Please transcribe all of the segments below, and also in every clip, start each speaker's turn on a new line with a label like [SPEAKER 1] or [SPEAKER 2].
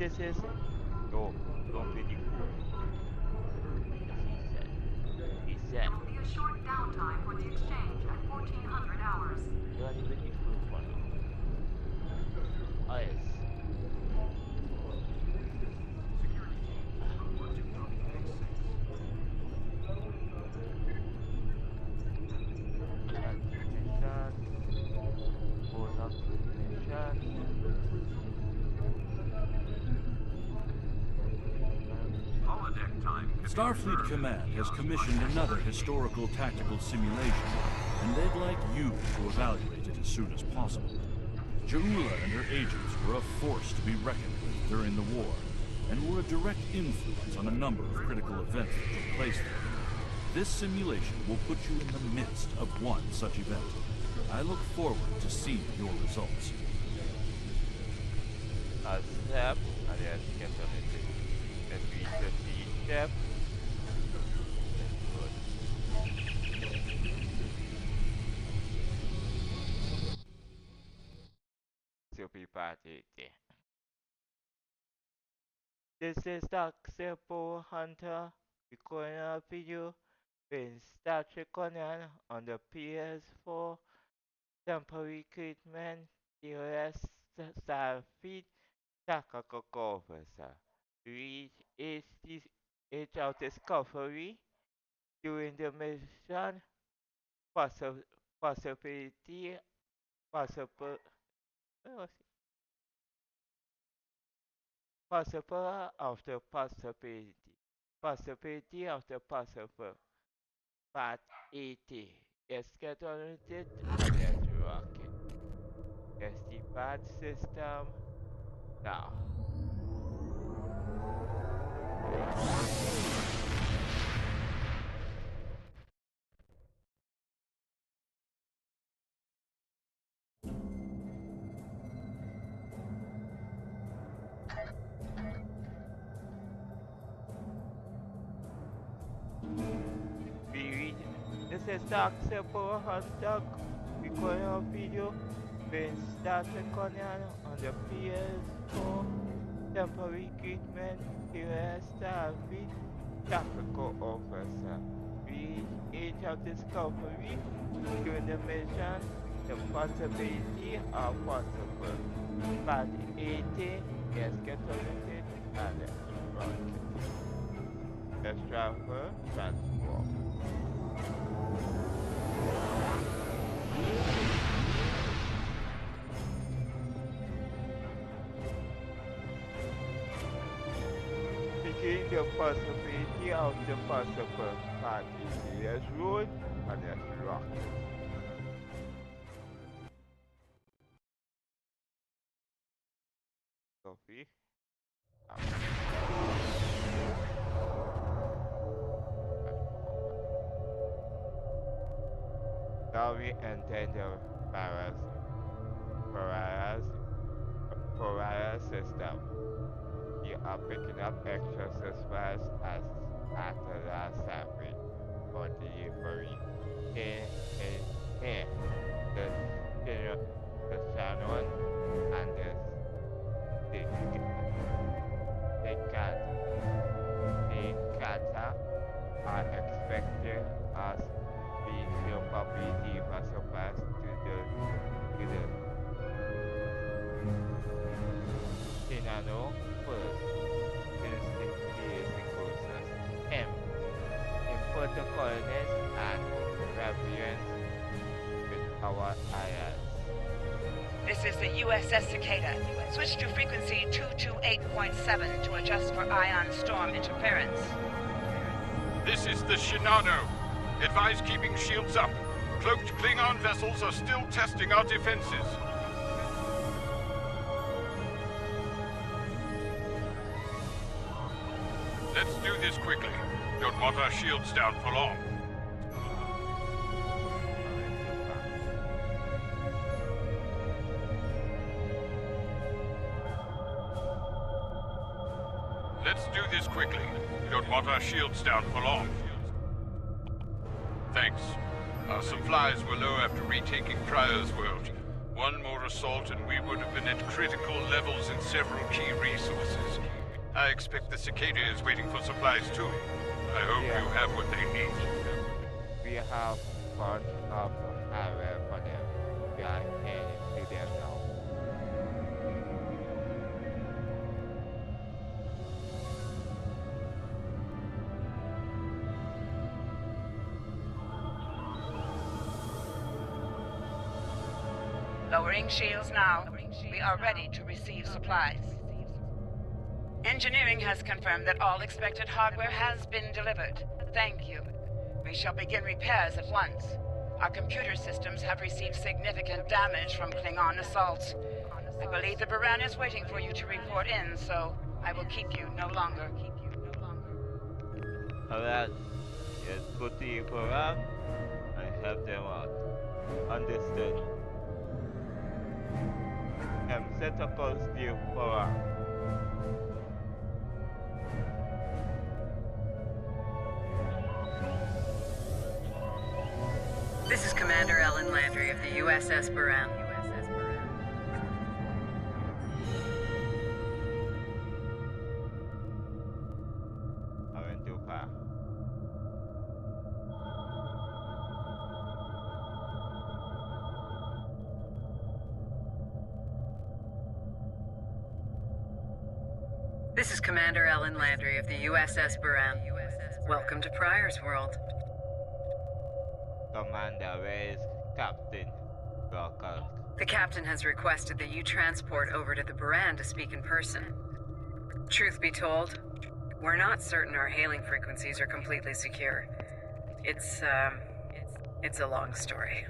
[SPEAKER 1] This is don't be cool. He said.
[SPEAKER 2] There will be a short downtime for the exchange at 1400 hours.
[SPEAKER 1] You are even cool for me. Oh yes.
[SPEAKER 3] Starfleet Command has commissioned another historical tactical simulation, and they'd like you to evaluate it as soon as possible. Ja'ula and her agents were a force to be reckoned with during the war, and were a direct influence on a number of critical events that took place there. This simulation will put you in the midst of one such event. I look forward to seeing your results.
[SPEAKER 1] Accept, and then get on it. Then read the C-step. Party. This is Tacial Hunter recording a video with startrek on the ps4 temporal recruitment US starfleet tactical officer. Reach age of discovery during the mission. Possibility possible. Possible of the possibility. Possibility of the possible. Part 80. Scheduled against rocket. Test the part system now. This is Tacial Hunter recording a video with startrek on the ps4 temporal recruitment US starfleet tactical officer. Reach age of discovery during the mission. The possibility of possible. Part 80 is calculated and rocket. Let's travel transform. Begin the possibility of the possible party. Let's roll and let's rock. Copy. Now we enter the Pariah system. We are picking up extra supplies as at the last service for delivery. Here, the Shannon and the Kata are expected as will probably deliver supplies to the Shinano first, since he is the closest. M. Important colonists and rebellions with our allies.
[SPEAKER 4] This is the USS Cicada. Switch to frequency 228.7 to adjust for ion storm interference.
[SPEAKER 5] This is the Shinano. Advise keeping shields up. Cloaked Klingon vessels are still testing our defenses. Let's do this quickly. Don't want our shields down for long. Let's do this quickly. Don't want our shields down for long. Thanks. Our supplies were low after retaking Pryor's world. One more our assault and we would have been at critical levels in several key resources. I expect the cicada is waiting for supplies too. I hope
[SPEAKER 1] Yeah.
[SPEAKER 5] you have what they need.
[SPEAKER 1] We have bunch of hardware for them. We are heading to them now.
[SPEAKER 4] Lowering shields now. We are ready to receive supplies. Engineering has confirmed that all expected hardware has been delivered. Thank you. We shall begin repairs at once. Our computer systems have received significant damage from Klingon assaults. I believe the Baran is waiting for you to report in, so I will keep you no longer.
[SPEAKER 1] Alright, let's go to the program and help them out. Understood. Set a course to the program.
[SPEAKER 6] This is Commander Ellen Landry of the USS Baran.
[SPEAKER 1] I went too far.
[SPEAKER 6] This is Commander Ellen Landry of the USS Baran. Welcome to Pryor's World.
[SPEAKER 1] Commander, where is Captain Rocker?
[SPEAKER 6] The captain has requested that you transport over to the Baran to speak in person. Truth be told, we're not certain our hailing frequencies are completely secure. It's a long story.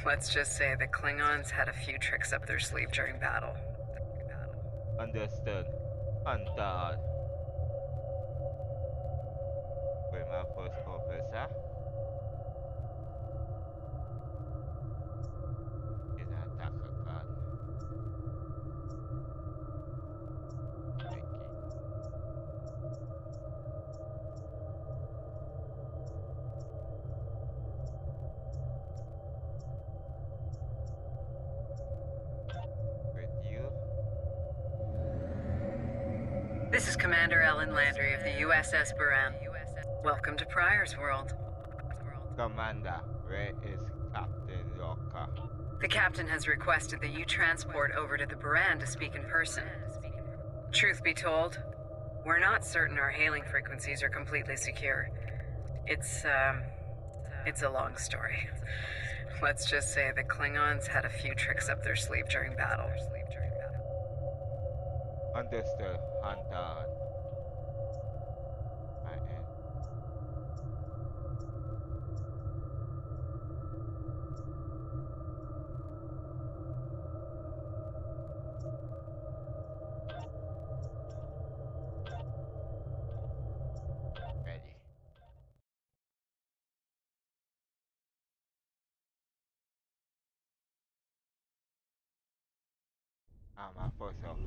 [SPEAKER 6] Let's just say the Klingons had a few tricks up their sleeve during battle.
[SPEAKER 1] Understood. Hunter. With my first officer. Is an attacker card. Thank you. With you.
[SPEAKER 6] This is Commander Ellen Landry of the USS Baran. Welcome to Pryor's World.
[SPEAKER 1] Commander, where is Captain Rocker?
[SPEAKER 6] The captain has requested that you transport over to the Baran to speak in person. Truth be told, we're not certain our hailing frequencies are completely secure. It's a long story. Let's just say the Klingons had a few tricks up their sleeve during battle.
[SPEAKER 1] Understood. Hunter. I am. Ready. I'm a first officer.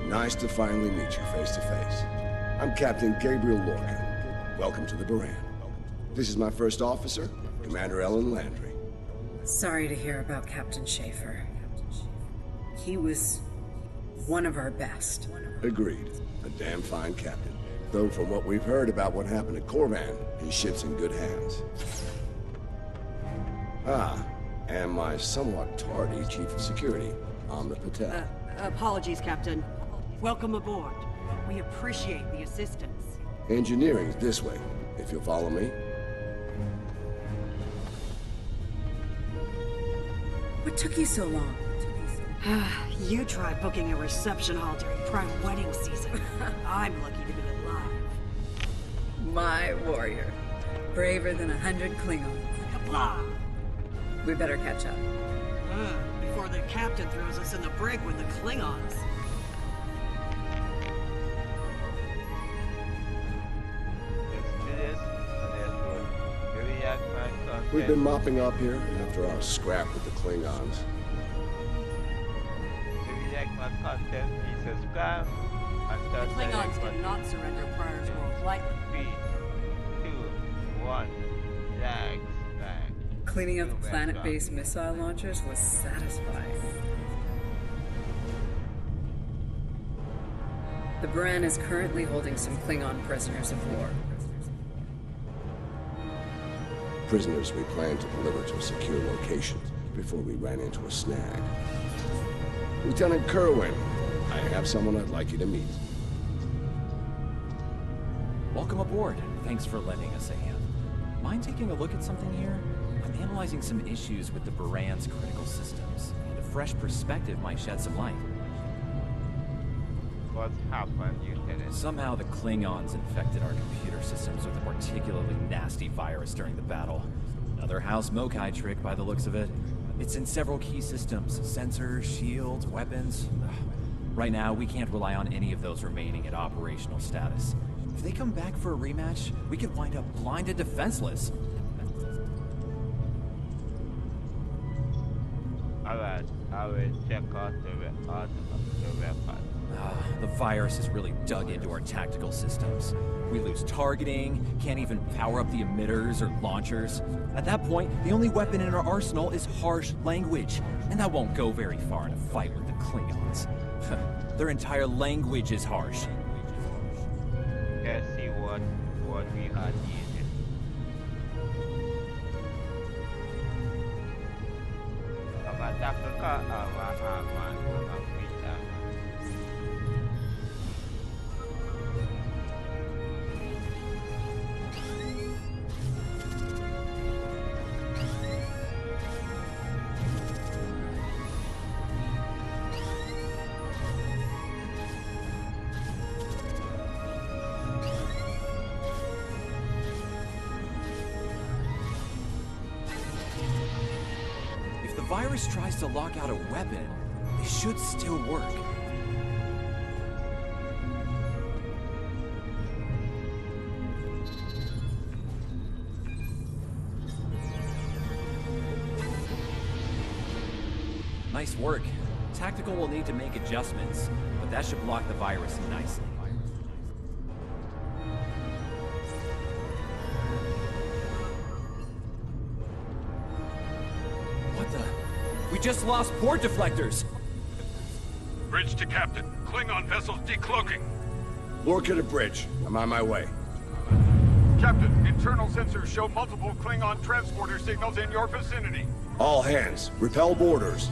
[SPEAKER 7] Nice to finally meet you face to face. I'm Captain Gabriel Lorcan. Welcome to the Baran. This is my first officer, Commander Ellen Landry.
[SPEAKER 6] Sorry to hear about Captain Schaefer. He was one of our best.
[SPEAKER 7] Agreed. A damn fine captain. Though from what we've heard about what happened at Corvan, his ship's in good hands. Ah, and my somewhat tardy Chief of Security, Amna Patel.
[SPEAKER 8] Apologies, Captain. Welcome aboard. We appreciate the assistance.
[SPEAKER 7] Engineering's this way, if you'll follow me.
[SPEAKER 6] What took you so long?
[SPEAKER 8] You try booking a reception hall during prime wedding season. I'm lucky to be alive.
[SPEAKER 6] My warrior. Braver than 100 Klingons.
[SPEAKER 8] Kapla!
[SPEAKER 6] We better catch up.
[SPEAKER 8] Before the captain throws us in the brig with the Klingons.
[SPEAKER 1] Let's do this and then we'll react my content.
[SPEAKER 7] We've been mopping up here after our scrap with the Klingons.
[SPEAKER 1] If you like my content, please subscribe and
[SPEAKER 8] The
[SPEAKER 1] start
[SPEAKER 8] Klingons did not surrender Pryor's World lightly.
[SPEAKER 1] 3, 2, 1, flags, flags.
[SPEAKER 6] Cleaning up the planet-based missile launchers was satisfying. The Baran is currently holding some Klingon prisoners of war.
[SPEAKER 7] Prisoners we planned to deliver to a secure location before we ran into a snag. Lieutenant Kerwin, I have someone I'd like you to meet.
[SPEAKER 9] Welcome aboard. Thanks for lending us a hand. Mind taking a look at something here? I'm analyzing some issues with the Baran's critical systems, and a fresh perspective might shed some light.
[SPEAKER 1] What happened, Lieutenant?
[SPEAKER 9] Somehow the Klingons infected our computer systems with a particularly nasty virus during the battle. Another House Mokai trick by the looks of it. It's in several key systems, sensors, shields, weapons. Right now, we can't rely on any of those remaining at operational status. If they come back for a rematch, we could wind up blind and defenseless.
[SPEAKER 1] Alright, I will check out the weapon.
[SPEAKER 9] The virus has really dug into our tactical systems. We lose targeting, can't even power up the emitters or launchers. At that point, the only weapon in our arsenal is harsh language, and that won't go very far in a fight with the Klingons. Their entire language is harsh.
[SPEAKER 1] Let's see what we are needed.
[SPEAKER 9] If the virus tries to lock out a weapon, it should still work. Nice work. Tactical will need to make adjustments, but that should block the virus nicely. What the? We just lost port deflectors!
[SPEAKER 5] Bridge to Captain. Klingon vessels decloaking.
[SPEAKER 7] Lorca to bridge. I'm on my way.
[SPEAKER 5] Captain, internal sensors show multiple Klingon transporter signals in your vicinity.
[SPEAKER 7] All hands, repel boarders.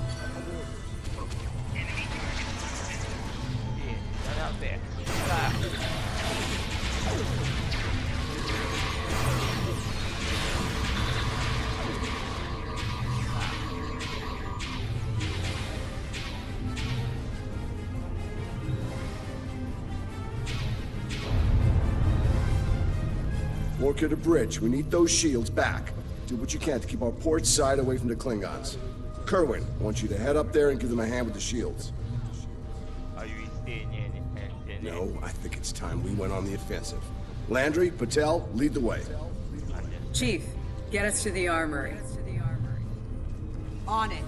[SPEAKER 1] Get out there.
[SPEAKER 7] Lorca to bridge. We need those shields back. Do what you can to keep our port side away from the Klingons. Kerwin, I want you to head up there and give them a hand with the shields.
[SPEAKER 1] Are you staying in?
[SPEAKER 7] No, I think it's time we went on the offensive. Landry, Patel, lead the way.
[SPEAKER 6] Chief, get us to the armory.
[SPEAKER 8] On it.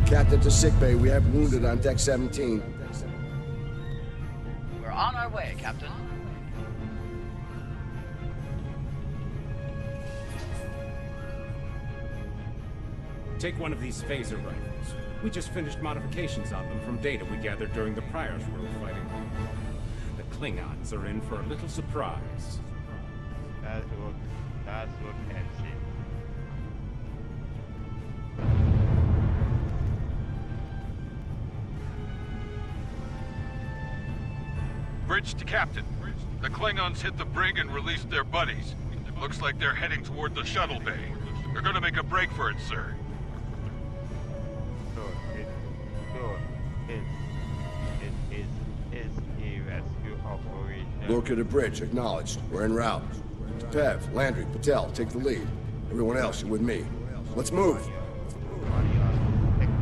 [SPEAKER 7] Captain to sickbay. We have wounded on deck 17.
[SPEAKER 4] We're on our way, Captain.
[SPEAKER 10] Take one of these phaser rifles. We just finished modifications on them from data we gathered during the Prior's World fighting. The Klingons are in for a little surprise.
[SPEAKER 1] That's what can see.
[SPEAKER 5] Bridge to Captain. The Klingons hit the brig and released their buddies. Looks like they're heading toward the shuttle bay. They're gonna make a break for it, sir.
[SPEAKER 1] So it is a rescue operation.
[SPEAKER 7] Lorca to bridge. Acknowledged. We're en route. Pev, Landry, Patel, take the lead. Everyone else, you're with me. Let's move.
[SPEAKER 1] On your six.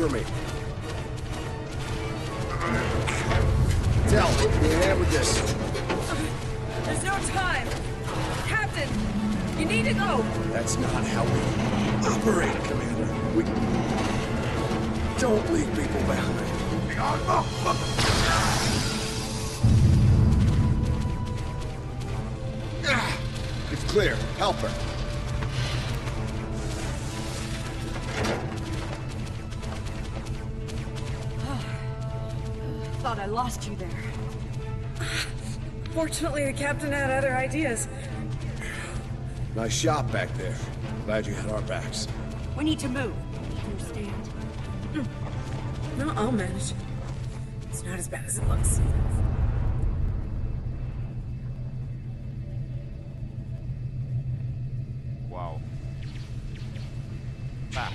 [SPEAKER 7] cover me. Del, give me a hand with this.
[SPEAKER 6] There's no time! Captain! You need to go!
[SPEAKER 7] That's not how we operate, Commander. We don't leave people behind. It's clear. Help her.
[SPEAKER 8] Thought I lost you there.
[SPEAKER 6] Fortunately, the captain had other ideas.
[SPEAKER 7] Nice shot back there. Glad you had our backs.
[SPEAKER 8] We need to move. Understand?
[SPEAKER 6] No, I'll manage. It's not as bad as it looks.
[SPEAKER 1] Wow. Ah.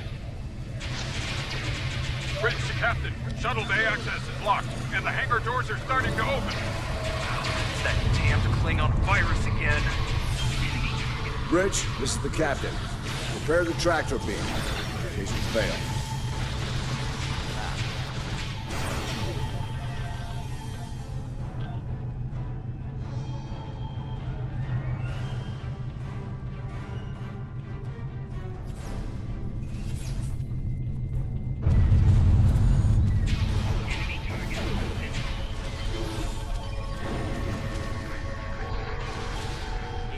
[SPEAKER 5] Bridge to Captain. Shuttle bay access is blocked, and the hangar doors are starting to open.
[SPEAKER 11] It's that damned Klingon virus again.
[SPEAKER 7] Bridge, this is the captain. Prepare the tractor beam, in case we fail.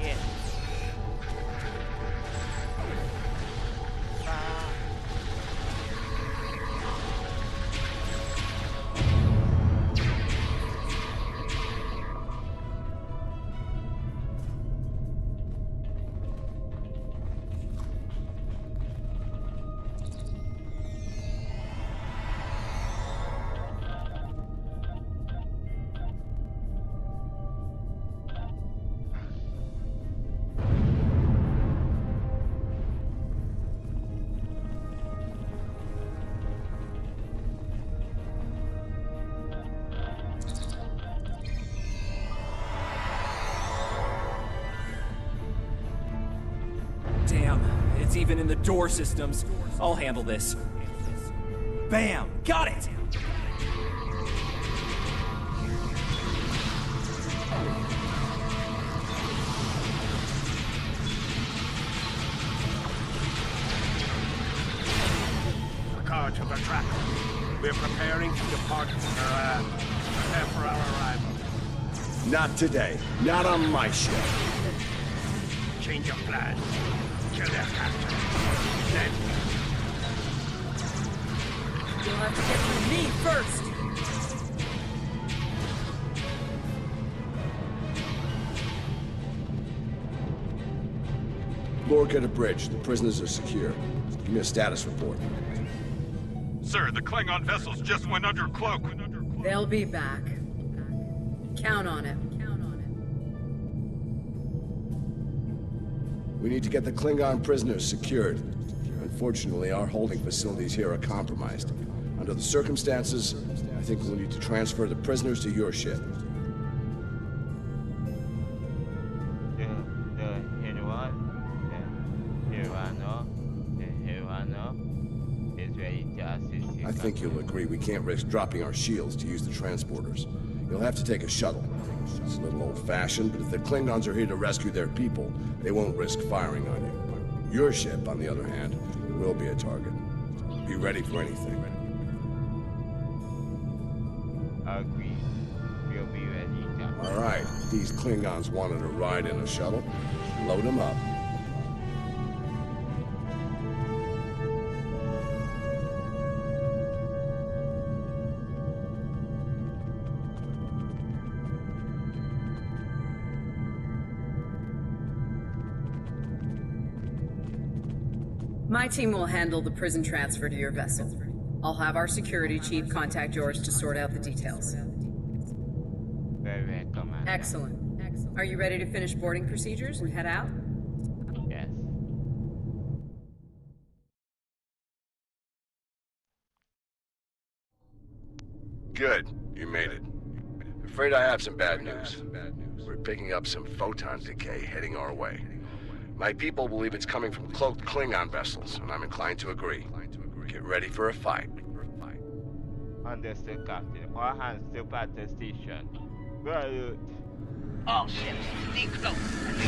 [SPEAKER 1] Yeah.
[SPEAKER 9] Damn, it's even in the door systems. I'll handle this. Bam! Got it!
[SPEAKER 10] Regard to the track. We're preparing to depart prepare for our arrival.
[SPEAKER 7] Not today. Not on my ship.
[SPEAKER 10] Change of plan. Kill their captain. Then
[SPEAKER 6] You'll have to get through me first!
[SPEAKER 7] Lorca to bridge. The prisoners are secure. Give me a status report.
[SPEAKER 5] Sir, the Klingon vessels just went under cloak.
[SPEAKER 6] They'll be back. Count on it.
[SPEAKER 7] We need to get the Klingon prisoners secured. Unfortunately, our holding facilities here are compromised. Under the circumstances, I think we'll need to transfer the prisoners to your ship.
[SPEAKER 1] The Hirano is ready to assist you.
[SPEAKER 7] I think you'll agree we can't risk dropping our shields to use the transporters. You'll have to take a shuttle. It's a little old-fashioned, but if the Klingons are here to rescue their people, they won't risk firing on you. Your ship, on the other hand, will be a target. Be ready for anything.
[SPEAKER 1] Agreed. We'll be ready to.
[SPEAKER 7] All right, these Klingons wanted to ride in a shuttle. Load them up.
[SPEAKER 6] My team will handle the prison transfer to your vessel. I'll have our security chief contact yours to sort out the details.
[SPEAKER 1] Very well, Commander.
[SPEAKER 6] Excellent. Are you ready to finish boarding procedures and head out?
[SPEAKER 1] Yes.
[SPEAKER 7] Good. You made it. Afraid I have some bad news. We're picking up some photon decay heading our way. My people believe it's coming from cloaked Klingon vessels, and I'm inclined to agree. Get ready for a fight.
[SPEAKER 1] Understood, Captain. All hands to battle station. Good.
[SPEAKER 4] All ships, decloak and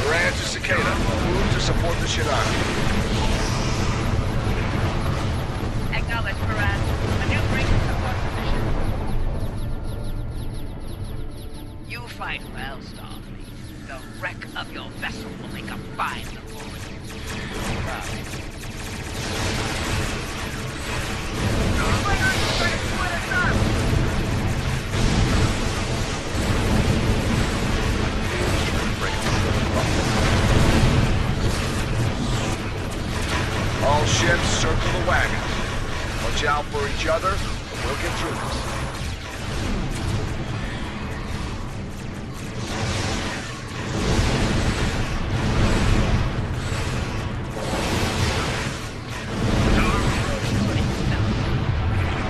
[SPEAKER 7] Moran to Cicada. Move to support the Shinano.
[SPEAKER 4] acknowledge, Baran. Maneuvering support position. You fight well, Starfleet. The wreck of your vessel will make a fine
[SPEAKER 7] All ships circle the wagons. Watch out for each other, and we'll get through this.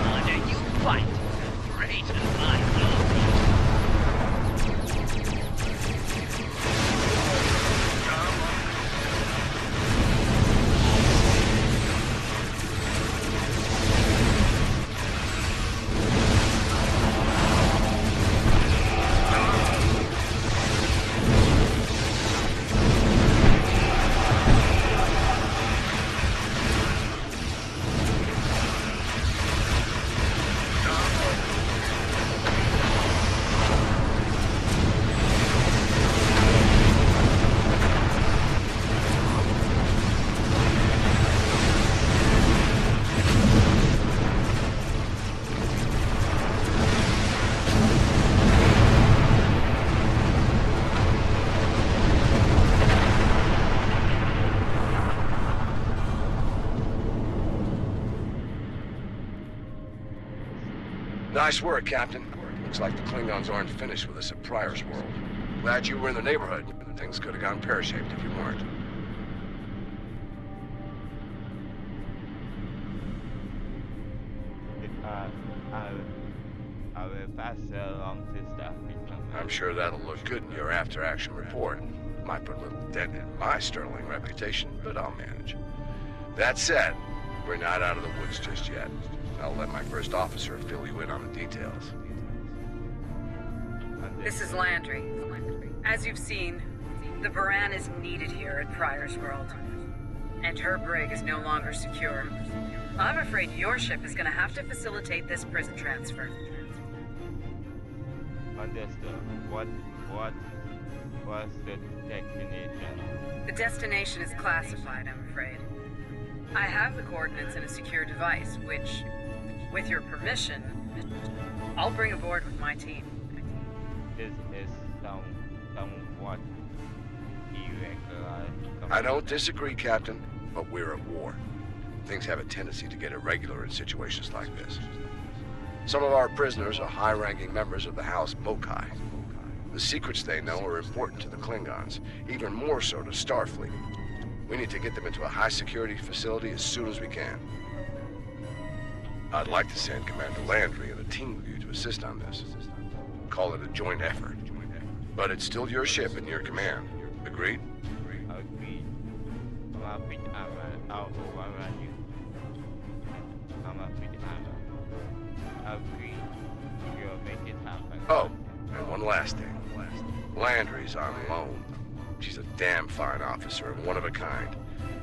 [SPEAKER 4] Wonder you fight. Great as I know.
[SPEAKER 7] Nice work, Captain. Looks like the Klingons aren't finished with us at Pryor's World. Glad you were in the neighborhood. Things could have gone pear-shaped if you weren't.
[SPEAKER 1] I will pass it along to Starfleet.
[SPEAKER 7] I'm sure that'll look good in your after-action report. Might put a little dent in my sterling reputation, but I'll manage. That said, we're not out of the woods just yet. I'll let my first officer fill you in on the details.
[SPEAKER 6] This is Landry. As you've seen, the Baran is needed here at Pryor's World. And her brig is no longer secure. I'm afraid your ship is gonna have to facilitate this prison transfer.
[SPEAKER 1] Understood. What was the destination?
[SPEAKER 6] The destination is classified, I'm afraid. I have the coordinates in a secure device, which, with your permission, I'll bring aboard with my team.
[SPEAKER 1] This is somewhat irregular.
[SPEAKER 7] I don't disagree, Captain, but we're at war. Things have a tendency to get irregular in situations like this. Some of our prisoners are high-ranking members of the House Mokai. The secrets they know are important to the Klingons, even more so to Starfleet. We need to get them into a high-security facility as soon as we can. I'd like to send Commander Landry and a team with you to assist on this. Call it a joint effort. But it's still your ship and your command. Agreed?
[SPEAKER 1] Agreed. I'm a bit out overrun you. I'm a bit Agreed. You'll make it happen.
[SPEAKER 7] Oh, and one last thing. Landry's on loan. She's a damn fine officer and one of a kind.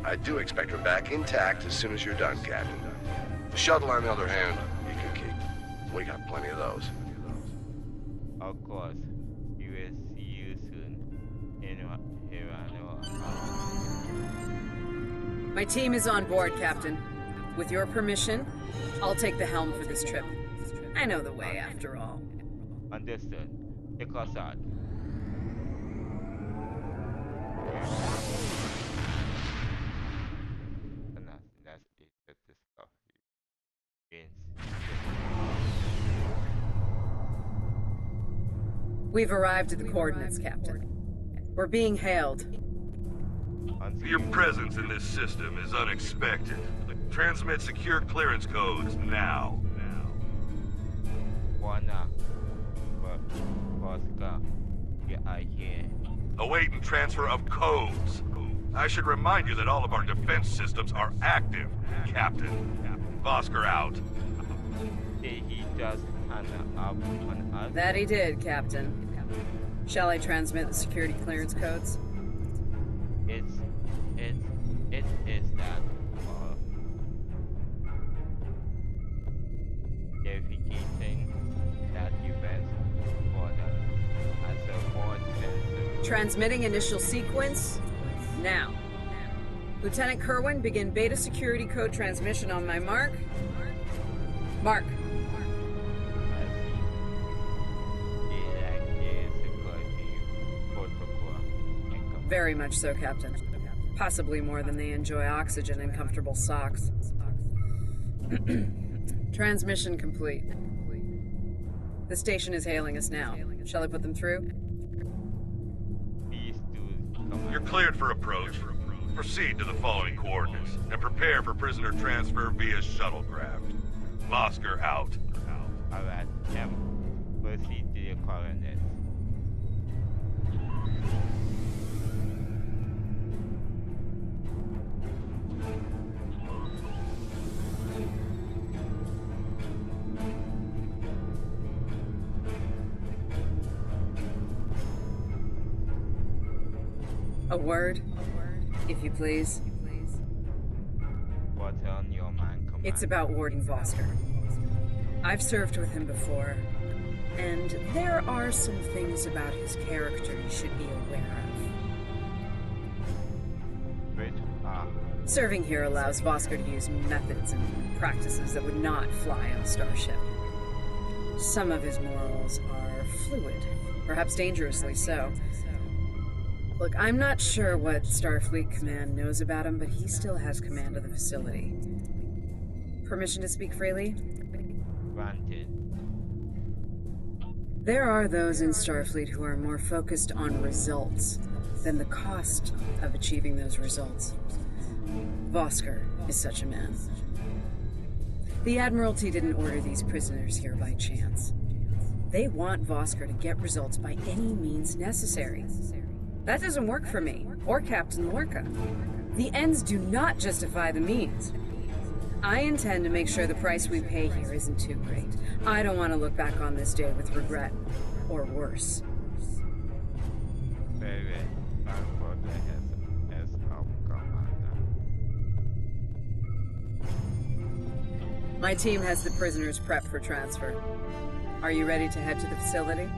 [SPEAKER 7] I do expect her back intact as soon as you're done, Captain. The shuttle, on the other hand, you can keep. We got plenty of those.
[SPEAKER 1] Of course. We will see you soon. Here
[SPEAKER 6] My team is on board, Captain. With your permission, I'll take the helm for this trip. I know the way, after all.
[SPEAKER 1] Understood. Take us out. That's it. That's the stuff.
[SPEAKER 6] We've arrived at the coordinates, Captain. We're being hailed.
[SPEAKER 5] Your presence in this system is unexpected. Transmit secure clearance codes now.
[SPEAKER 1] Wanna, but Oscar, get out here.
[SPEAKER 5] Awaiting transfer of codes. I should remind you that all of our defense systems are active, Captain. Vosker out.
[SPEAKER 1] Did he just hang up on us?
[SPEAKER 6] That he did, Captain. Shall I transmit the security clearance codes?
[SPEAKER 1] It is that verification that events for the as a more sensitive.
[SPEAKER 6] Transmitting initial sequence now. Lieutenant Kerwin, begin beta security code transmission on my mark. Mark. Very much so, Captain. Possibly more than they enjoy oxygen and comfortable socks. Transmission complete. The station is hailing us now. Shall I put them through?
[SPEAKER 5] You're cleared for approach. Proceed to the following coordinates and prepare for prisoner transfer via shuttlecraft. Vosker out.
[SPEAKER 1] Alright, proceed to the coordinates.
[SPEAKER 6] A word, if you please.
[SPEAKER 1] What's on your mind, Commander?
[SPEAKER 6] It's about Warden Vosker. I've served with him before, and there are some things about his character you should be aware of.
[SPEAKER 1] Which are
[SPEAKER 6] Serving here allows Vosker to use methods and practices that would not fly on a starship. Some of his morals are fluid, perhaps dangerously so. Look, I'm not sure what Starfleet Command knows about him, but he still has command of the facility. Permission to speak freely?
[SPEAKER 1] granted.
[SPEAKER 6] There are those in Starfleet who are more focused on results than the cost of achieving those results. Vosker is such a man. The Admiralty didn't order these prisoners here by chance. They want Vosker to get results by any means necessary. That doesn't work for me, or Captain Lorca. The ends do not justify the means. I intend to make sure the price we pay here isn't too great. I don't want to look back on this day with regret, or worse.
[SPEAKER 1] Baby, as our commander.
[SPEAKER 6] My team has the prisoners prepped for transfer. Are you ready to head to the facility?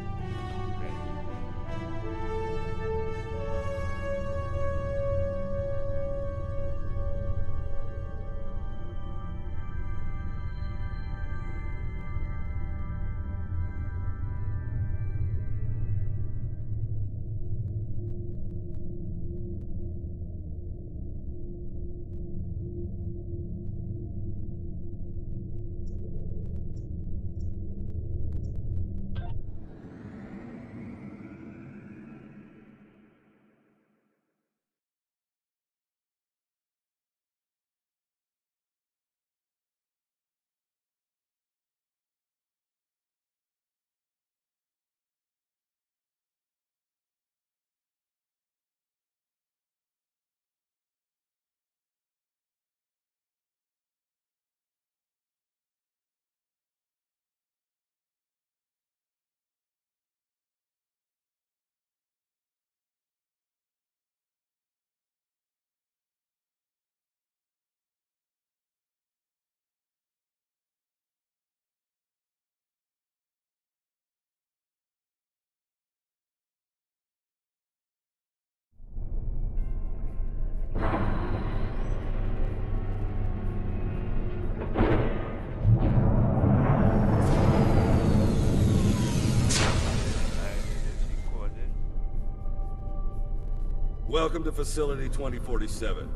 [SPEAKER 12] Welcome to Facility 2047.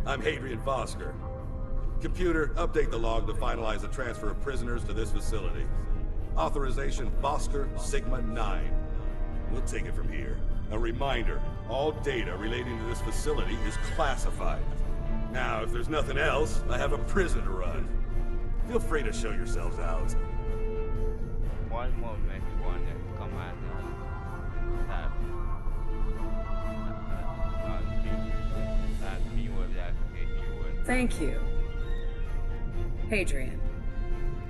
[SPEAKER 12] I'm Hadrian Vosker. Computer, update the log to finalize the transfer of prisoners to this facility. Authorization Vosker Sigma 9. We'll take it from here. A reminder, all data relating to this facility is classified. Now, if there's nothing else, I have a prison to run. Feel free to show yourselves out.
[SPEAKER 1] One moment, Commander.
[SPEAKER 6] Thank you. Hadrian,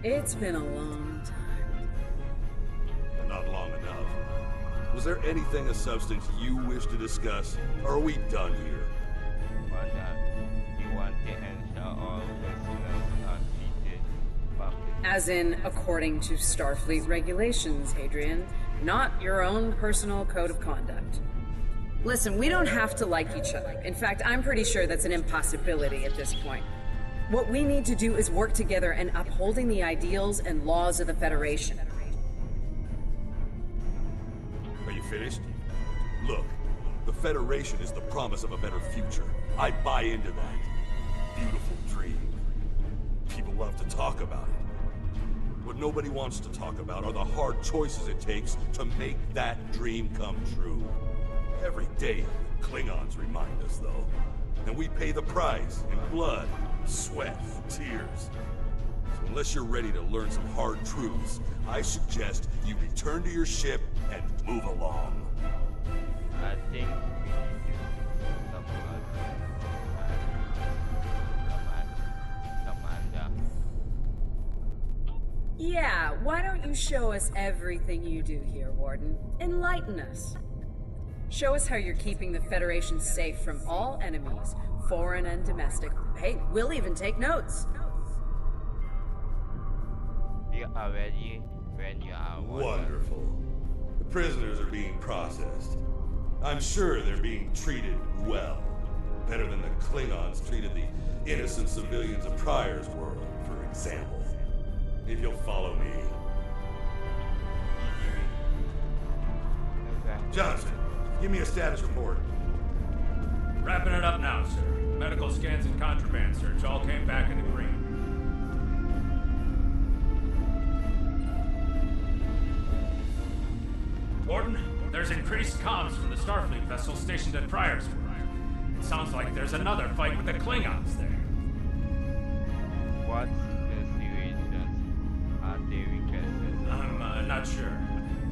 [SPEAKER 6] it's been a long time.
[SPEAKER 12] Not long enough. Was there anything of substance you wish to discuss, or are we done here?
[SPEAKER 1] You want to ensure all prisoners are treated publicly.
[SPEAKER 6] As in, according to Starfleet regulations, Hadrian, not your own personal code of conduct. Listen, we don't have to like each other. In fact, I'm pretty sure that's an impossibility at this point. What we need to do is work together in upholding the ideals and laws of the Federation.
[SPEAKER 12] Are you finished? Look, the Federation is the promise of a better future. I buy into that. Beautiful dream. People love to talk about it. What nobody wants to talk about are the hard choices it takes to make that dream come true. Every day, Klingons remind us, though. And we pay the price in blood, sweat, tears. So unless you're ready to learn some hard truths, I suggest you return to your ship and move along.
[SPEAKER 1] I think we need to Commander.
[SPEAKER 6] Yeah, why don't you show us everything you do here, Warden? Enlighten us. Show us how you're keeping the Federation safe from all enemies, foreign and domestic. Hey, we'll even take notes.
[SPEAKER 1] We are ready when you are.
[SPEAKER 12] Wonderful. The prisoners are being processed. I'm sure they're being treated well. Better than the Klingons treated the innocent civilians of Pryor's world, for example. If you'll follow me. Johnson, give me a status report.
[SPEAKER 10] Wrapping it up now, sir. Medical scans and contraband search all came back in the green. Warden, there's increased comms from the Starfleet vessel stationed at Pryor's world. It sounds like there's another fight with the Klingons there.
[SPEAKER 1] What's the situation? Are they requested?
[SPEAKER 10] I'm not sure.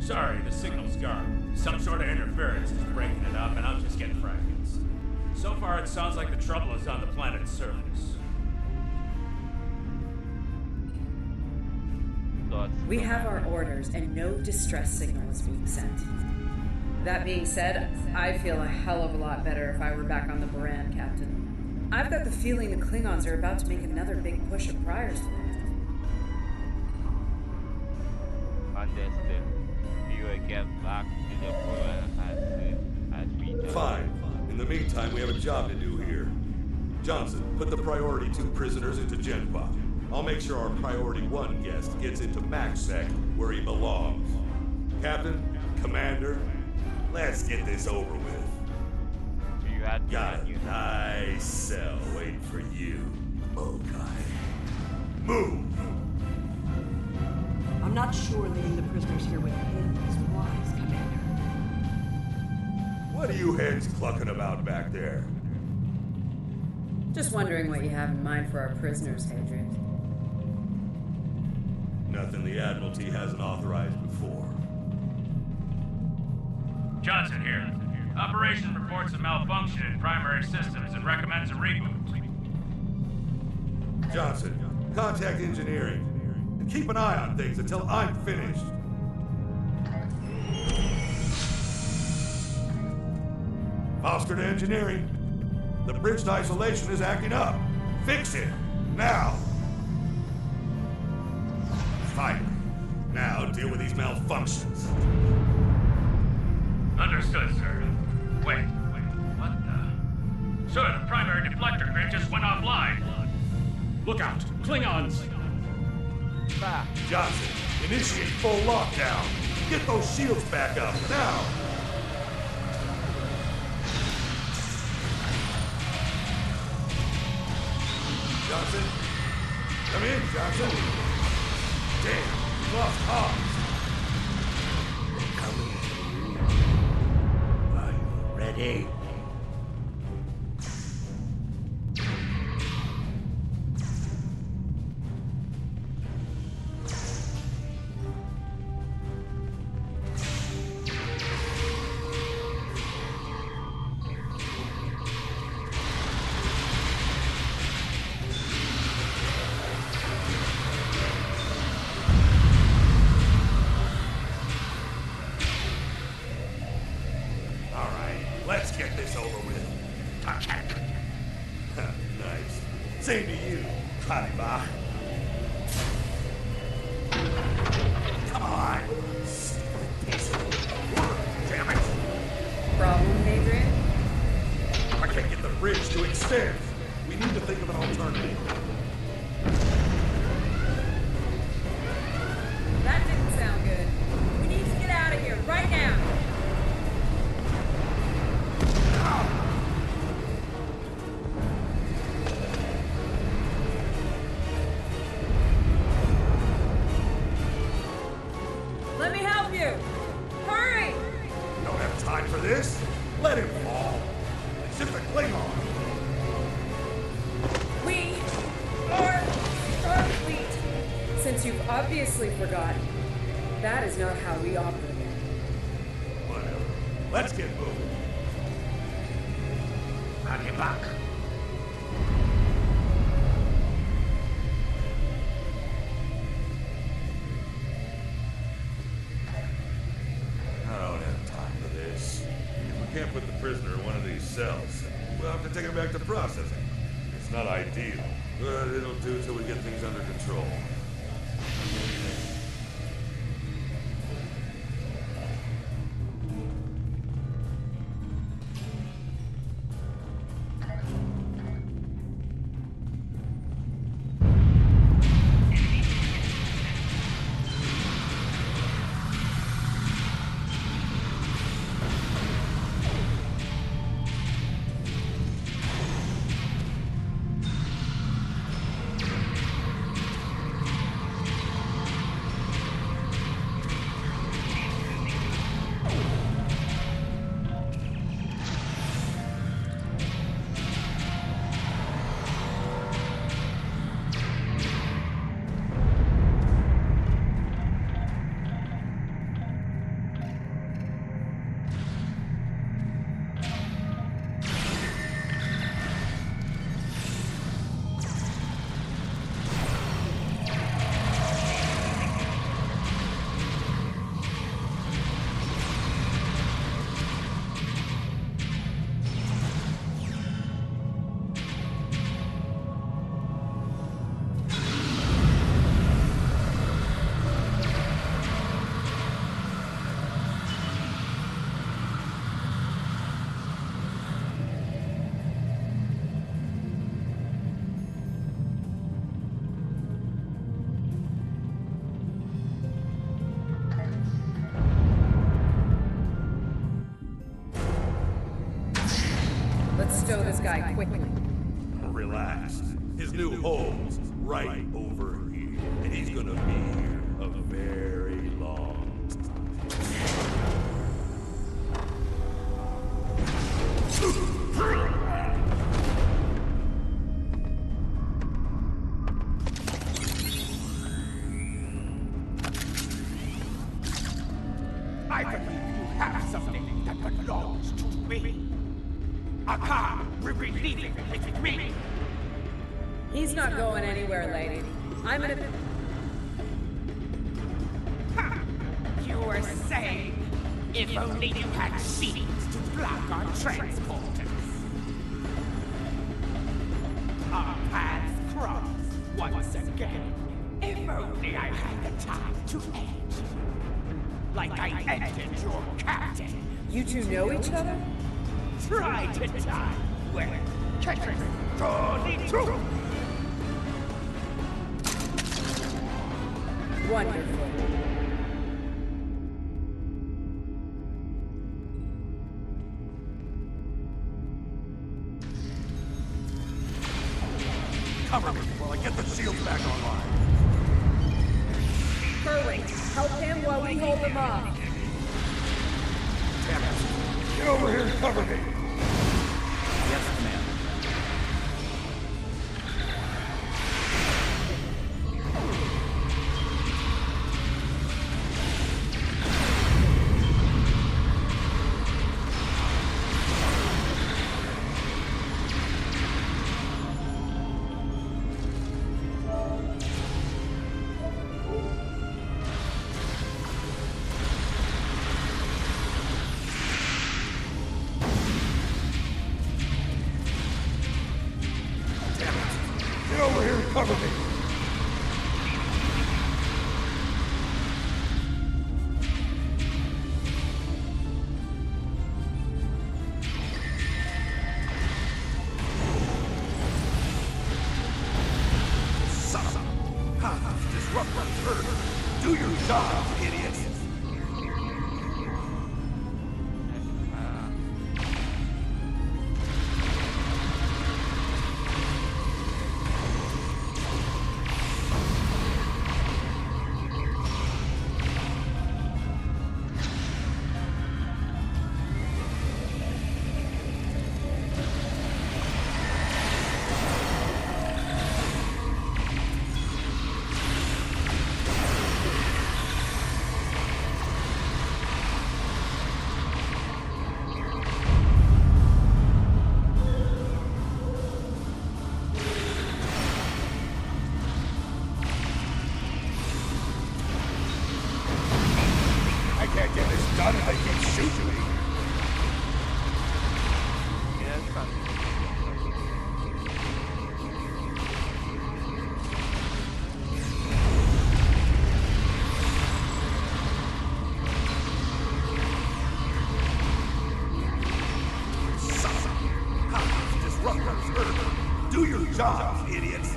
[SPEAKER 10] Sorry, the signal's gone. Some sort of interference is breaking it up, and I'm just getting fragments. So far, it sounds like the trouble is on the planet's surface.
[SPEAKER 6] We have our orders, and no distress signal is being sent. That being said, I feel a hell of a lot better if I were back on the Baran, Captain. I've got the feeling the Klingons are about to make another big push at Pryor's world.
[SPEAKER 1] Understood. We will get back to the Baran as we do.
[SPEAKER 12] Fine. In the meantime, we have a job to do here. Johnson, put the priority 2 prisoners into Genpa. I'll make sure our priority 1 guest gets into MaxSec, where he belongs. Captain, Commander, let's get this over with. Got a nice cell waiting for you, Mokai. Move!
[SPEAKER 8] I'm not sure leaving the prisoners here with him is wise, Commander.
[SPEAKER 12] What are you heads clucking about back there?
[SPEAKER 6] Just wondering what you have in mind for our prisoners, Hadrian.
[SPEAKER 12] Nothing the Admiralty hasn't authorized before.
[SPEAKER 10] Johnson here. Operation reports a malfunction in primary systems and recommends a reboot.
[SPEAKER 12] Johnson, contact engineering. And keep an eye on things until I'm finished. Foster to engineering. The bridge isolation is acting up. Fix it. Now. Finally. Now deal with these malfunctions.
[SPEAKER 10] Understood, sir. Wait. What the? Sir, the primary deflector grid just went offline. Look out! Klingons!
[SPEAKER 12] Johnson, initiate full lockdown. Get those shields back up, now! Johnson? Come in, Johnson. Damn, we lost comms. Come in. ready? Let's get this over with. Nice. Same to you, Kaiba. Come on. Damn it.
[SPEAKER 6] Problem, Adrian?
[SPEAKER 12] I can't get the bridge to extend. We need to think of an alternative.
[SPEAKER 6] That didn't sound good. We need to get out of here right now. Let me help you. Hurry!
[SPEAKER 12] We don't have time for this. Let him fall. It's just a Klingon.
[SPEAKER 6] We are starfleet. Since you've obviously forgotten, that is not how we operate.
[SPEAKER 12] Whatever. Let's get moving. I'll get back. I don't have time for this. If we can't put the prisoner in one of these cells, we'll have to take him back to processing. It's not ideal, but it'll do till we get things under control.
[SPEAKER 6] Let's stow this guy quickly.
[SPEAKER 12] Relax. His new home's right over here, and he's gonna be here a very long
[SPEAKER 13] I believe you have something that belongs to me. Akar will be leaving with me.
[SPEAKER 6] He's not going anywhere, lady. I'm gonna...
[SPEAKER 13] Ha! You were saying, if only you had shields to block our transporters. Our paths cross once again. If only I had the time to end you. Like I ended your captain.
[SPEAKER 6] You two know each other?
[SPEAKER 13] Try to die. Well, Tetris, true.
[SPEAKER 6] Wonderful.
[SPEAKER 12] Cover me while I get the shields back online.
[SPEAKER 6] Hurry, help him while we hold him off.
[SPEAKER 12] Damn Damn it! Get over here and cover me!
[SPEAKER 9] Yes, Commander.
[SPEAKER 12] Get over here and cover me! Son of a... Disrupt the turret! Do your job, idiots! I can't get this done if they keep shooting me!
[SPEAKER 1] Yes,
[SPEAKER 12] Son of a... Disrupt the turret! Do your job, idiots!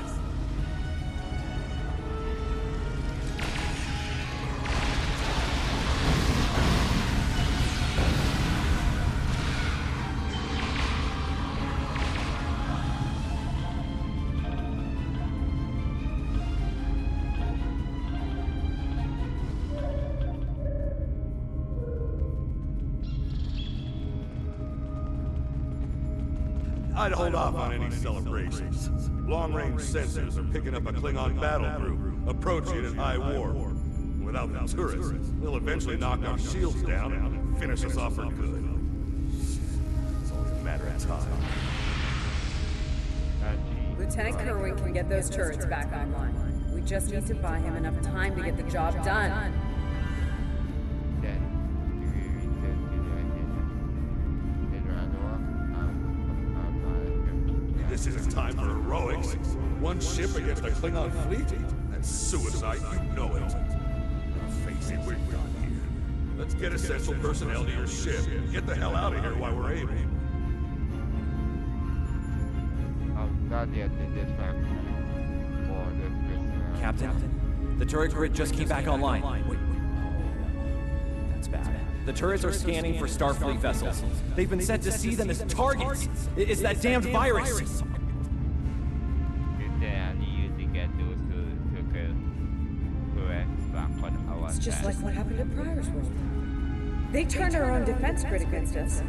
[SPEAKER 12] I'd hold off on any celebrations. Long-range sensors are picking up a Klingon battle group, approaching it at high warp. Without the turrets, they'll eventually knock our shields down and finish us off for good. It's only a matter of time.
[SPEAKER 6] Lieutenant Kerwin can get those turrets back online. We just need to buy him enough time to get the job done.
[SPEAKER 12] This isn't time for heroics. One ship against a Klingon fleet? That's suicide, you know it. Face it, we're done here. Let's get essential personnel to your ship and get the hell out of here while we're able.
[SPEAKER 1] I'm not yet in this factory. For the
[SPEAKER 9] Captain, the turret grid just came back online. Wait. That's bad. The turrets are scanning for Starfleet vessels. They've been set to see them as targets. It's that damned virus.
[SPEAKER 6] It's just like what happened at Pryor's World. They turned our own defense grid against us,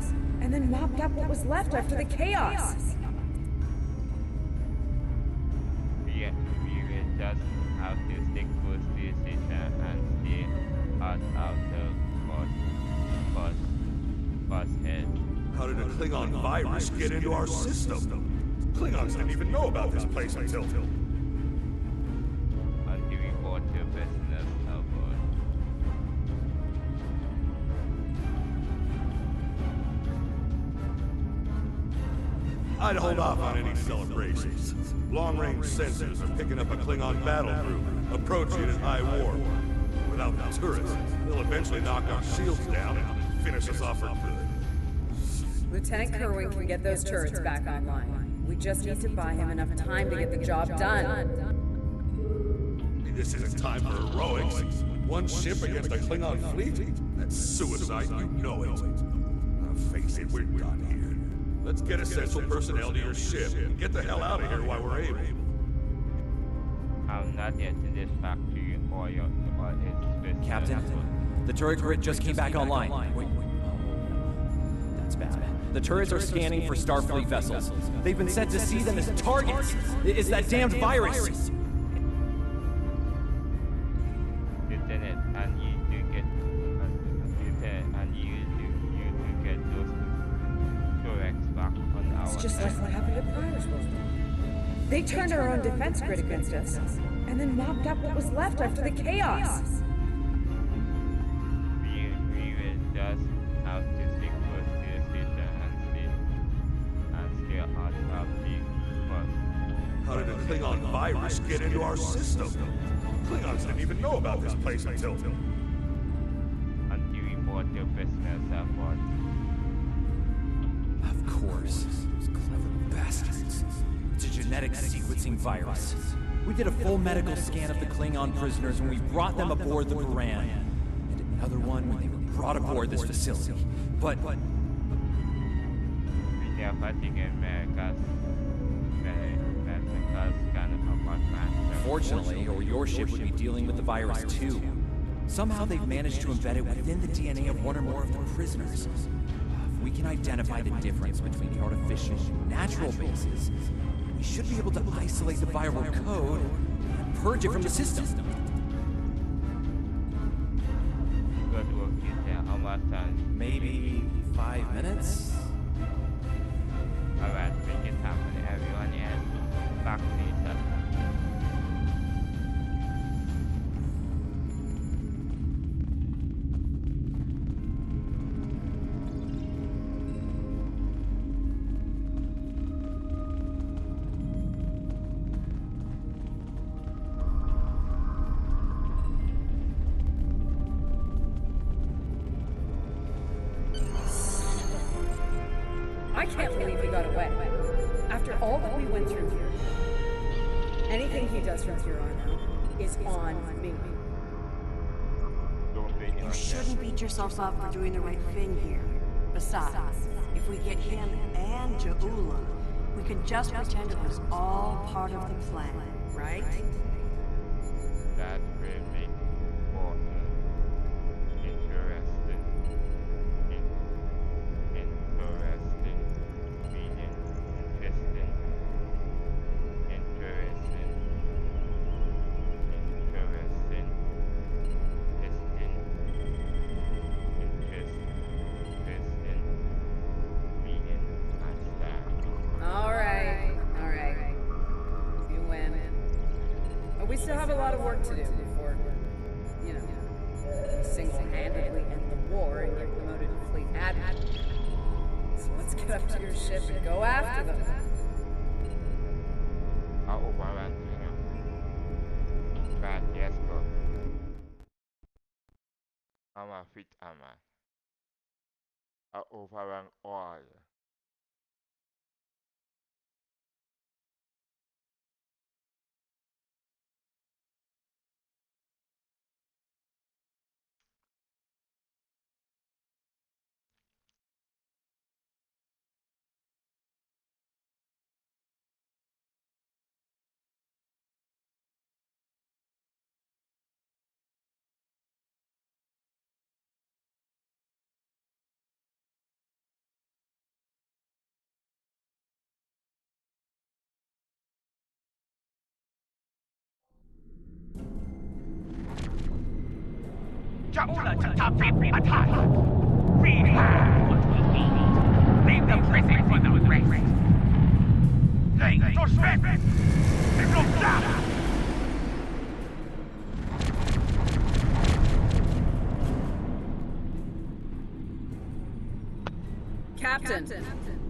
[SPEAKER 6] and then mopped up what was left after the chaos.
[SPEAKER 1] We will just have to stick with this system and stay out of the bus edge.
[SPEAKER 12] How did a Klingon virus get into our system? Klingons didn't even know about this place until...
[SPEAKER 1] I'll report to business over.
[SPEAKER 12] I'd hold off on any celebrations. Long-range sensors are picking up a Klingon battle group, approaching it at high warp. Without the turrets, they'll eventually knock our shields down and finish us off for good.
[SPEAKER 6] Lieutenant Kerwin can get those turrets back online. We just need to buy him enough time to get the job done.
[SPEAKER 12] This isn't time for heroics. One ship against a Klingon fleet? That's suicide, you know it. Face it, we're done here. Let's get essential personnel to your ship and get the hell out of here while we're able.
[SPEAKER 1] I'm not yet in this factory or its business.
[SPEAKER 9] Captain, the turret grid just came back online. Wait. The turrets are scanning for Starfleet vessels. They've been set to see them as targets. It's that damned virus.
[SPEAKER 1] Lieutenant, and you do get those turrets back on our
[SPEAKER 14] It's just
[SPEAKER 1] side.
[SPEAKER 14] like what happened at Pryor's World. They turned our own defense grid against us, and then mopped up what was left after the chaos.
[SPEAKER 1] We will just have to stick close to the station and stay out of the first.
[SPEAKER 12] How did a Klingon virus get into our system? Klingons didn't even know about this place until...
[SPEAKER 1] Until you report your business effort.
[SPEAKER 9] Of course. Those clever bastards. It's a genetic sequencing virus. We did a full medical scan of the Klingon prisoners when we brought them aboard the Baran. And another one when they were brought aboard this facility. But...
[SPEAKER 1] We never think America's kind of
[SPEAKER 9] Fortunately, or your ship would be dealing with the virus too. Somehow they've managed to embed it within the DNA of one or more of the prisoners. If we can identify the difference between the artificial and natural bases, we should be able to isolate the viral code and purge it from the system.
[SPEAKER 1] Good work, Lieutenant. How much time?
[SPEAKER 9] Maybe 5 minutes?
[SPEAKER 1] Alright, make it happen, everyone, and back later.
[SPEAKER 14] I can't believe he got away. After all that we went through here. Anything he does from here on out is on me.
[SPEAKER 8] You shouldn't beat yourself up for doing the right thing here. Besides, if we get him and Jaula, we can just pretend it was all part of the plan, right?
[SPEAKER 1] That will make for interesting, meaning interesting, meaning understand.
[SPEAKER 14] All right. You win. But we still have a lot of work to do before, we single-handedly end the war and get promoted to fleet admiral. So let's get up to your ship and go after them.
[SPEAKER 1] I'll overrun you. Right, yes, go. I'm a fit armor. I'll overrun all.
[SPEAKER 13] Jaula to Tabib attack! We have what we need. Leave the prison for the rest. Lane to Schmidt! It looks down!
[SPEAKER 14] Captain,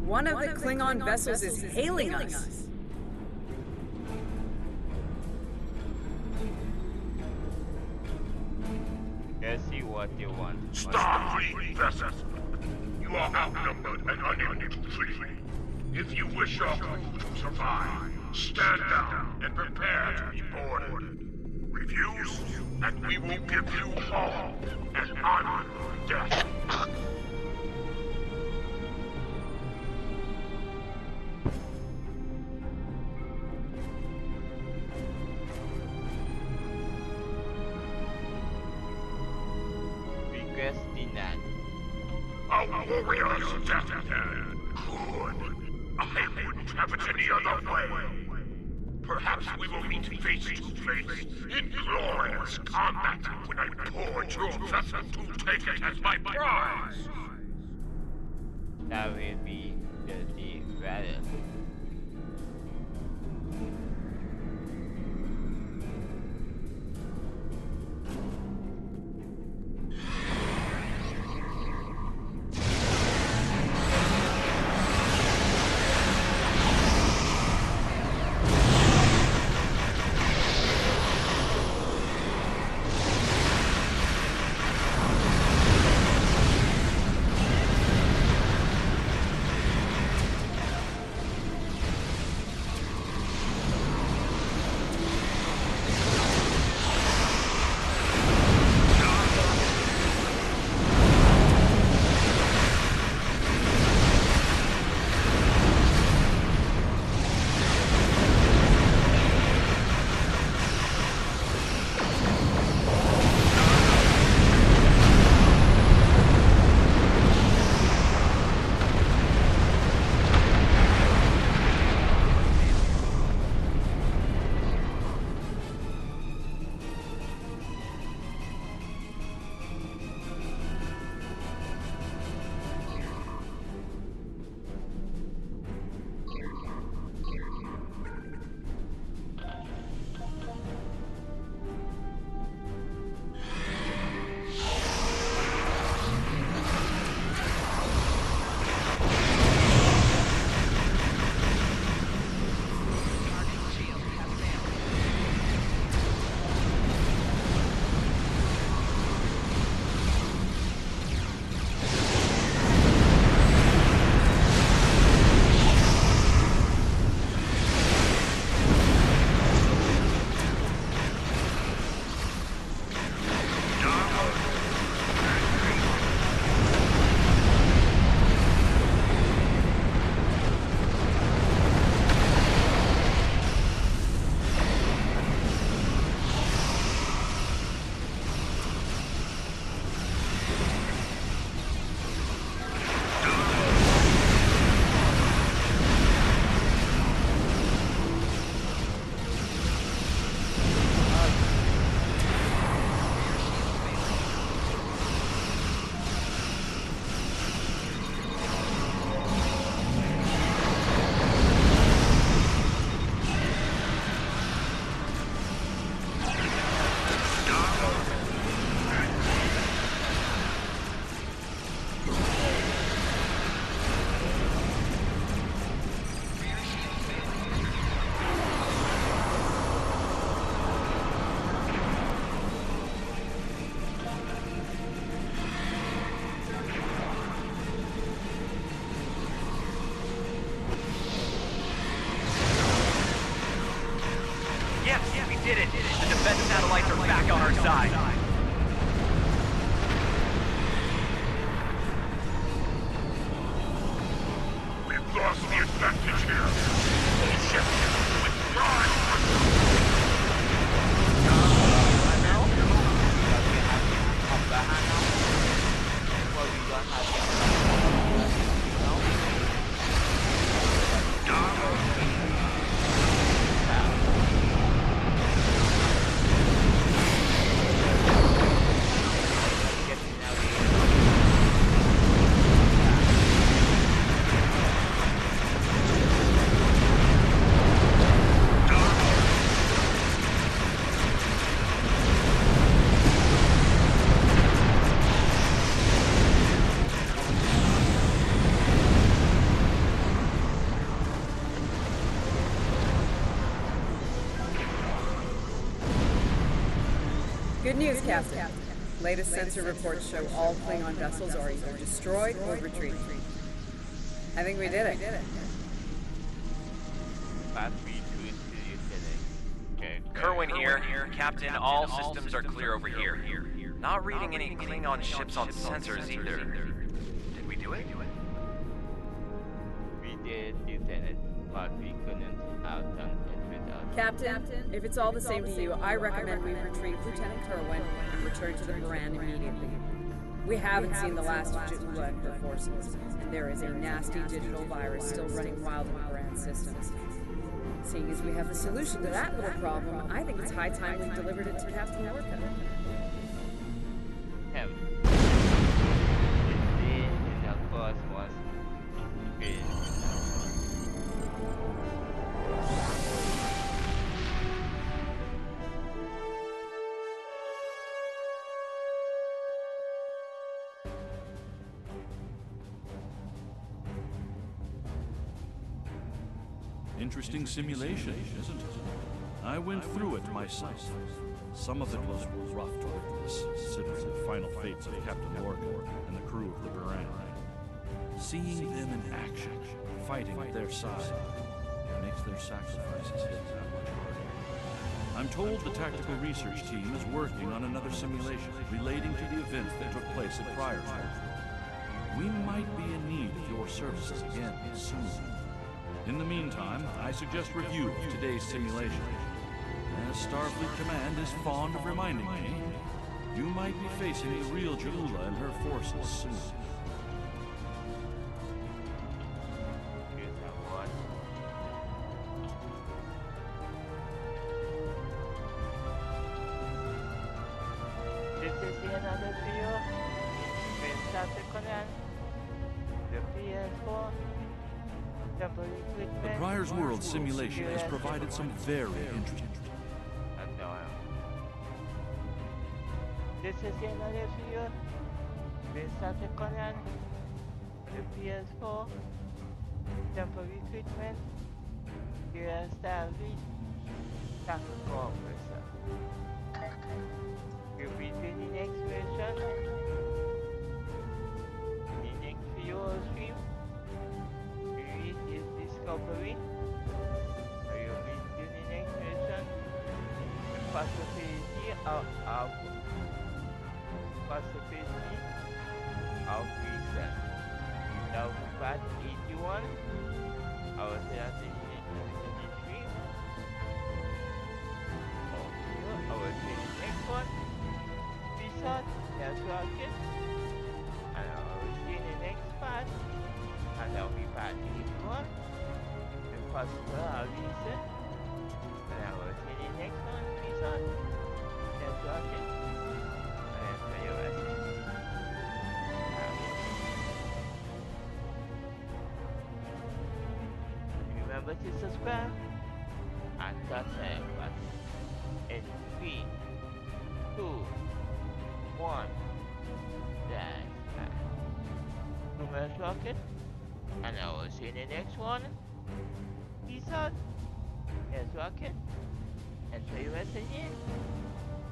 [SPEAKER 14] one of the Klingon vessels is hailing us.
[SPEAKER 1] Let's see what you want.
[SPEAKER 15] Starfleet vessels, you are outnumbered and unable to flee. If you wish your crew to survive, stand down and prepare to be boarded. Refuse, and we will give you all an honorable death.
[SPEAKER 1] Request denied.
[SPEAKER 15] A warrior's death. Good. I wouldn't have it any other way. Perhaps we will meet face to face in glorious combat when I board your vessel to take it as my prize.
[SPEAKER 1] That will be the battle.
[SPEAKER 11] did it. The defense satellites are back on our side.
[SPEAKER 15] We've lost the advantage here. All ships withdraw.
[SPEAKER 14] Good news, Captain. Latest sensor reports show all Klingon vessels are either destroyed or retreating. I think we did it.
[SPEAKER 11] Kerwin here. Captain, all systems are clear over here. Not reading any Klingon ships on sensors either. Did we do it?
[SPEAKER 1] We did, Lieutenant, but we couldn't have done it without.
[SPEAKER 14] Captain, if it's all the same to you, I recommend we retrieve Lieutenant Kerwin and return to the Baran immediately. We haven't seen the last of Ja'ula and her forces, and there is a nasty digital virus still running wild in Brand's systems. Seeing as we have the solution to that little problem, I think it's high time we delivered it to Captain Lorca.
[SPEAKER 1] Him. Is in the cosmos is
[SPEAKER 3] Interesting simulation, isn't it? I went through it myself. Some of it was rough to witness, considering the final fates of Captain Lorca and the crew of the Baran. Seeing them in action, fighting at their side, makes their sacrifices hit that much harder. I'm told the tactical research team is working on another simulation relating to the events that took place at Pryor's World. We might be in need of your services again soon. In the meantime, I suggest review of today's simulation. As Starfleet Command is fond of reminding me, you might be facing the real Ja'ula and her forces soon.
[SPEAKER 1] here's that one. This is another video. With startrek, the ps4.
[SPEAKER 3] The Pryor's World simulation has provided some very interesting.
[SPEAKER 1] This is another video with startrek, the ps4, temporal recruitment, here starfleet, tactical officer. You'll be doing the next version, in the next video stream. Discovery. So you'll be doing the next version. The possibility of reset. That will be part 81. I was at the 23. I will see the next one. Reset. That's rocket. And I will see the next part. And that will be part 81. Possible reason, and I will see the next one, please on. That's rocket. And for your rest. Remember to subscribe and touch the button. In 3, 2, 1, that's Numerous rocket. And I will see you in the next one. Peace out. Here's rocket. And so you rest again.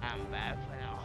[SPEAKER 1] I'm back for now.